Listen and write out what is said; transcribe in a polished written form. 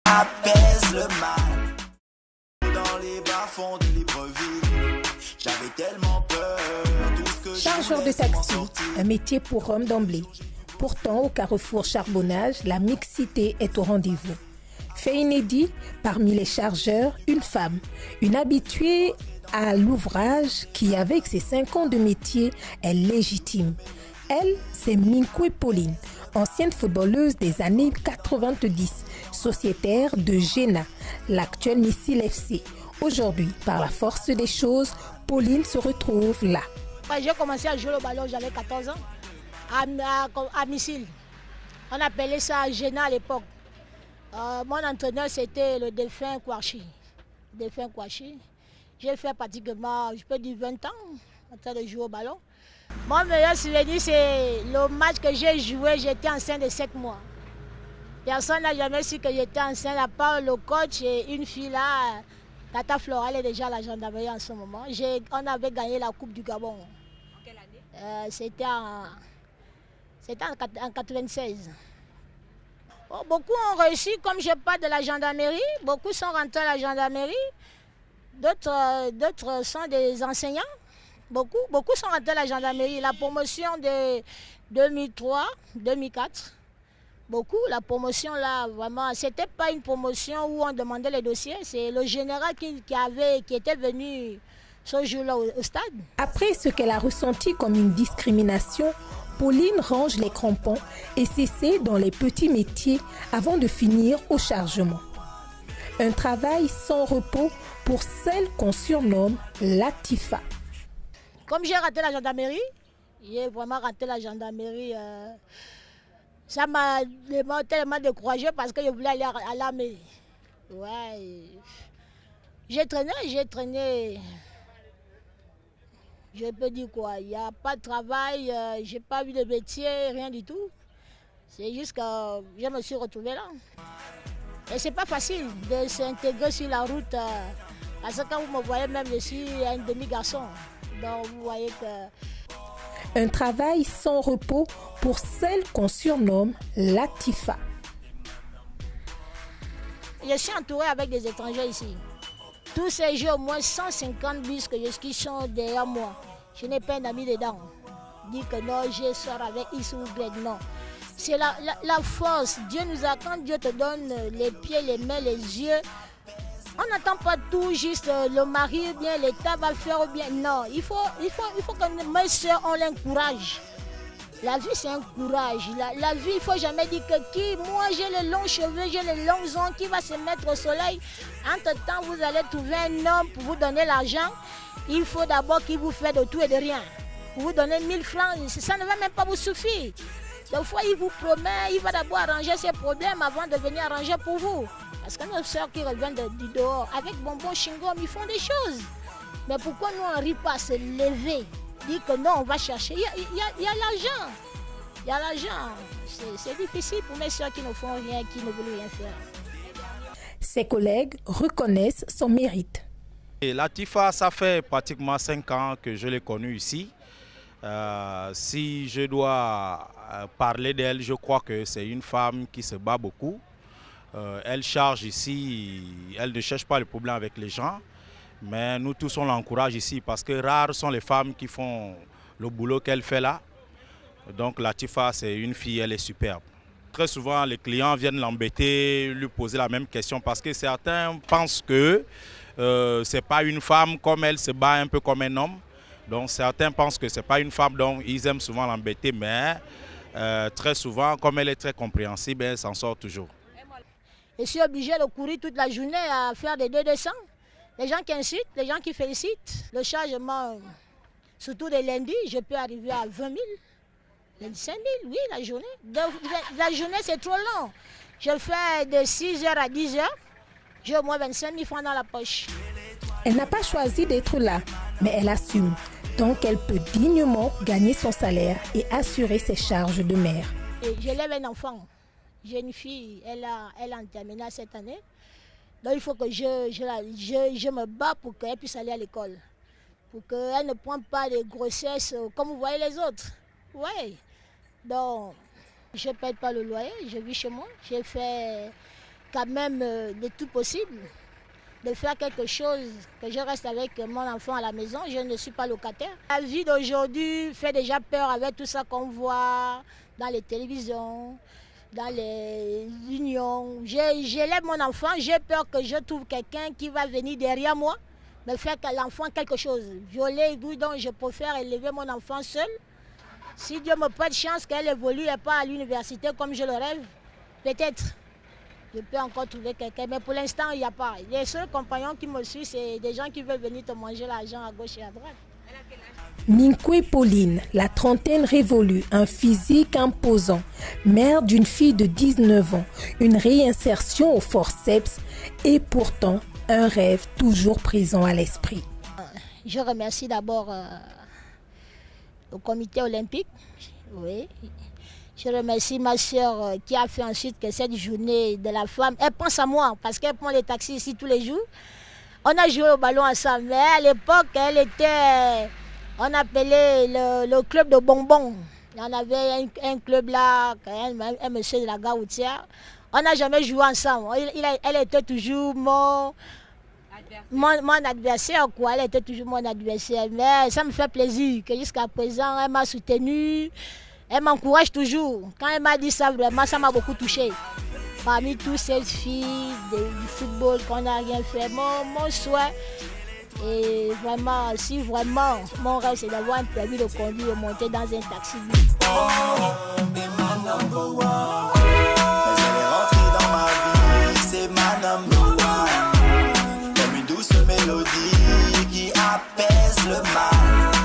apaise le mal. Dans les bas-fonds de Libreville, j'avais tellement peur. Tout ce que Chargeur de taxi, un métier pour homme d'emblée. Pourtant, au carrefour charbonnage, la mixité est au rendez-vous. Fait inédit, parmi les chargeurs, une femme, une habituée à l'ouvrage qui, avec ses 5 ans de métier, est légitime. Elle, c'est Minkwe Pauline, ancienne footballeuse des années 90, sociétaire de Géna, l'actuel Missile FC. Aujourd'hui, par la force des choses, Pauline se retrouve là. J'ai commencé à jouer au ballon, j'avais 14 ans, à Missile. On appelait ça Géna à l'époque. Mon entraîneur, c'était le Delphin Kouachi. J'ai fait pratiquement, je peux dire 20 ans en train de jouer au ballon. Mon meilleur souvenir, c'est le match que j'ai joué, j'étais enceinte de 7 mois. Personne n'a jamais su que j'étais enceinte, à part le coach et une fille là, Tata Flora, elle est déjà à la gendarmerie en ce moment. On avait gagné la Coupe du Gabon. En quelle année? C'était en 96. Oh, beaucoup ont réussi, comme je parle de la gendarmerie, beaucoup sont rentrés à la gendarmerie, d'autres sont des enseignants, beaucoup sont rentrés à la gendarmerie. La promotion de 2003, 2004, beaucoup, la promotion là, vraiment, c'était pas une promotion où on demandait les dossiers, c'est le général qui était venu ce jour-là au stade. Après ce qu'elle a ressenti comme une discrimination, Pauline range les crampons et s'essaie dans les petits métiers avant de finir au chargement. Un travail sans repos pour celle qu'on surnomme Latifa. Comme j'ai raté la gendarmerie, j'ai vraiment raté la gendarmerie. Ça m'a tellement découragée parce que je voulais aller à l'armée. Ouais. J'ai traîné. Je peux dire quoi, il n'y a pas de travail, je n'ai pas vu de métier, rien du tout. C'est juste que je me suis retrouvée là. Et c'est pas facile de s'intégrer sur la route, parce que quand vous me voyez même, je suis un demi-garçon. Donc vous voyez que... Un travail sans repos pour celle qu'on surnomme Latifa. Je suis entourée avec des étrangers ici. Tous ces jours, au moins 150 bus qui sont derrière moi. Je n'ai pas un ami dedans. Dire que non, je sors avec X ou Y, non. C'est la force. Dieu nous a, quand Dieu te donne les pieds, les mains, les yeux, on n'attend pas tout juste le mari, bien l'État va faire bien. Non, il faut que mes soeurs, on l'encourage. La vie, c'est un courage. La vie, il ne faut jamais dire que moi j'ai les longs cheveux, j'ai les longs ongles, qui va se mettre au soleil. Entre-temps, vous allez trouver un homme pour vous donner l'argent. Il faut d'abord qu'il vous fait de tout et de rien. Pour vous donner 1000 francs, ça ne va même pas vous suffire. Des fois, il vous promet, il va d'abord arranger ses problèmes avant de venir arranger pour vous. Parce que nos soeurs qui reviennent du dehors, avec bonbon chingom, ils font des choses. Mais pourquoi nous, on n'arrive pas à se lever? Dit que non, on va chercher. Il y a l'argent. Il y a l'argent. C'est difficile pour mes soeurs qui ne font rien, qui ne veulent rien faire. Ses collègues reconnaissent son mérite. Et Latifa, ça fait pratiquement 5 ans que je l'ai connue ici. Si je dois parler d'elle, je crois que c'est une femme qui se bat beaucoup. Elle charge ici, elle ne cherche pas le problème avec les gens. Mais nous tous, on l'encourage ici parce que rares sont les femmes qui font le boulot qu'elle fait là. Donc Latifa, c'est une fille, elle est superbe. Très souvent, les clients viennent l'embêter, lui poser la même question parce que certains pensent que ce n'est pas une femme, comme elle se bat un peu comme un homme. Donc certains pensent que ce n'est pas une femme, donc ils aiment souvent l'embêter, mais très souvent, comme elle est très compréhensible, elle s'en sort toujours. Je suis obligée de courir toute la journée à faire des 200. Les gens qui incitent, les gens qui félicitent, le chargement, surtout les lundis, je peux arriver à 20 000, 25 000, oui, la journée. La journée, c'est trop long. Je fais de 6 h à 10 h, j'ai au moins 25 000 francs dans la poche. Elle n'a pas choisi d'être là, mais elle assume. Donc, elle peut dignement gagner son salaire et assurer ses charges de mère. Et j'élève un enfant. J'ai une fille, elle est en terminale cette année. Donc il faut que je me bats pour qu'elle puisse aller à l'école. Pour qu'elle ne prenne pas de grossesse comme vous voyez les autres. Oui. Donc, je ne paye pas le loyer, je vis chez moi. J'ai fait quand même le tout possible, de faire quelque chose, que je reste avec mon enfant à la maison, je ne suis pas locataire. La vie d'aujourd'hui fait déjà peur avec tout ça qu'on voit dans les télévisions, dans les unions. J'élève mon enfant, j'ai peur que je trouve quelqu'un qui va venir derrière moi, me faire que l'enfant quelque chose. Violer, donc je préfère élever mon enfant seul. Si Dieu me prête chance qu'elle évolue et pas à l'université comme je le rêve, peut-être. Je peux encore trouver quelqu'un, mais pour l'instant, il n'y a pas. Les seuls compagnons qui me suivent, c'est des gens qui veulent venir te manger l'argent à gauche et à droite. Minkwe Pauline, la trentaine révolue, un physique imposant, mère d'une fille de 19 ans, une réinsertion au forceps et pourtant un rêve toujours présent à l'esprit. Je remercie d'abord le comité olympique. Oui. Je remercie ma soeur qui a fait ensuite que cette journée de la femme, elle pense à moi parce qu'elle prend les taxis ici tous les jours. On a joué au ballon ensemble, mais à l'époque, elle était, on appelait le club de bonbons. Il y en avait un club là, un monsieur de la gare routière. On n'a jamais joué ensemble. Elle était toujours mon adversaire, quoi. Elle était toujours mon adversaire. Mais ça me fait plaisir que jusqu'à présent, elle m'a soutenue. Elle m'encourage toujours. Quand elle m'a dit ça, vraiment, ça m'a beaucoup touché. Parmi toutes ces filles du football qu'on n'a rien fait, mon souhait, et vraiment, si vraiment, mon rêve, c'est d'avoir un permis de conduire et monter dans un taxi. Mais ma number one. Mais elle est rentrée dans ma vie, c'est ma number one. Comme une douce mélodie qui apaise le mal.